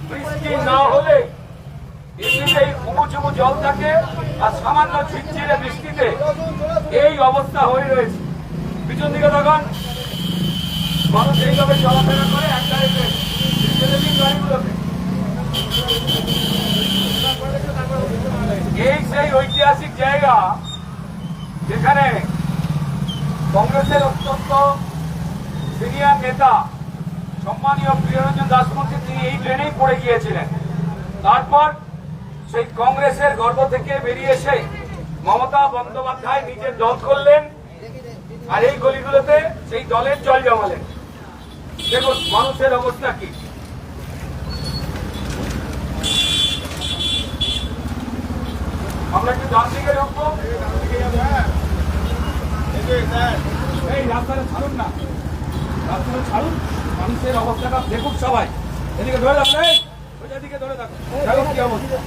বৃষ্টি না হলে এমনিতেই উঁচু জল থাকে, আর সামান্য ঝিরঝিরে বৃষ্টিতে এই অবস্থা হয়ে রয়েছে। পিছন দিকে তখন মানুষ এইভাবে চলাফেরা করে এক গাড়িতে গাড়িগুলোতে। এই সেই ঐতিহাসিক জায়গা যেখানে কংগ্রেসের অত্যন্ত সিনিয়র নেতা সম্মানীয় প্রিয়রঞ্জন দাসমুন্সি তিনি এই ট্রেনেই পড়ে গিয়েছিলেন। তারপর সেই কংগ্রেসের গর্ভ থেকে বেরিয়ে এসে মমতা বন্দ্যোপাধ্যায় নিজের দল করলেন, আর এই গলিগুলোতে সেই দলের জল জমালেন। দেখুন মানুষের অবস্থা কি। আমরা কি ডান দিকে ঢুকবো? এই রাস্তাটা ছাড়ুন না, রাস্তাটা ছাড়ুন, মানুষের অবস্থাটা দেখুন সবাই। এদিকে ধরে থাকুন, ওইদিকে ধরে থাকুন। কি অবস্থা?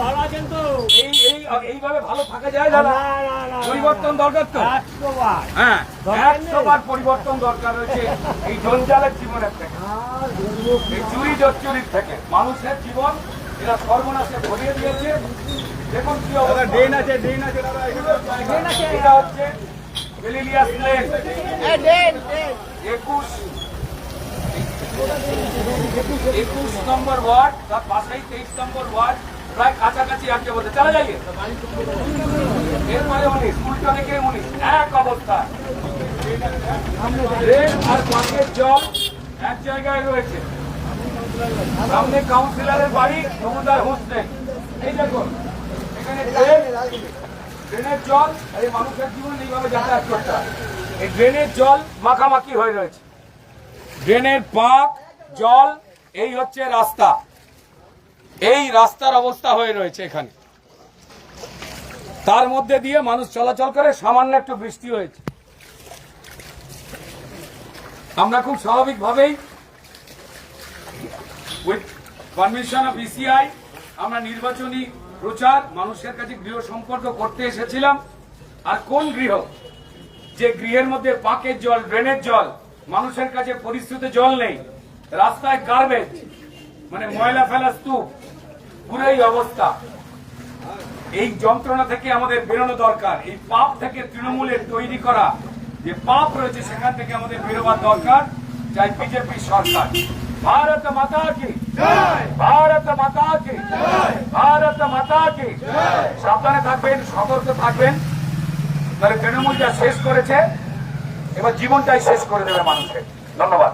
ভালো আছেন তো? এইভাবে ভালো থাকা যায় না, পরিবর্তন দরকার তো। 100 বার পরিবর্তন দরকার রয়েছে এই জঞ্জালের জীবনের থেকে, এই চুরি জচ্চুরির থেকে। মানুষের জীবন এরা সর্বনাশে ভরিয়ে দিয়েছে। দেখুন কি অবস্থা। ড্রেন আছে, ড্রেন আছে দাদা, এটা হচ্ছে বেলিলিয়াস লেন 21 নম্বর ওয়ার্ড, তার পাশেই 23 নম্বর ওয়ার্ড, প্রায় কাছাকাছি আজকে বলতে চলে যাইয়ে। এরপরে 19 উল্টো দিকে 19 এক অবস্থা। ড্রেন আর পাশের জল এক জায়গায় রয়েছে। সামনে কাউন্সিলরের বাড়ি সমুদার হোস্টেল। এই দেখুন এখানে ড্রেনের জল, এই মানুষের জীবন এইভাবে যাতায়াত করতে হয়। এই ড্রেনের জল মাখামাখি হয়ে রয়েছে, ড্রেনের পাক জল, এই হচ্ছে রাস্তা। এই রাস্তার অবস্থা হয়ে রয়েছে এখানে, তার মধ্যে দিয়ে মানুষ চলাচল করে। সামান্য একটু বৃষ্টি হয়েছে, আমরা খুব স্বাভাবিকভাবেই উইথ পারমিশন অফ ইসিআই আমরা নির্বাচনী প্রচার মানুষের কাছে গৃহ সম্পর্ক করতে এসেছিলাম। আর কোন গৃহ, যে গৃহের মধ্যে পাকের জল, ড্রেনের জল, মানুষের কাছে পরিস্থিতি জল নেই, রাস্তায় গার্বেজ মানে ময়লা ফেলা স্তূপ, পুরো এই অবস্থা। এই যন্ত্রণা থেকে আমাদের বেরোনো দরকার। এই পাপ থেকে তৃণমূলের তৈরি করা যে পাপ রয়েছে সেখান থেকে আমাদের বেরোবার দরকার, চাই বিজেপি সরকার। ভারত মাতা কি জয়, ভারত মাতা কি জয়, ভারত মাতা কি জয়। সাবধানে থাকবেন, সতর্ক থাকবেন, তাহলে তৃণমূল যা শেষ করেছে এবার জীবনটাই শেষ করে দেবে মানুষের। ধন্যবাদ।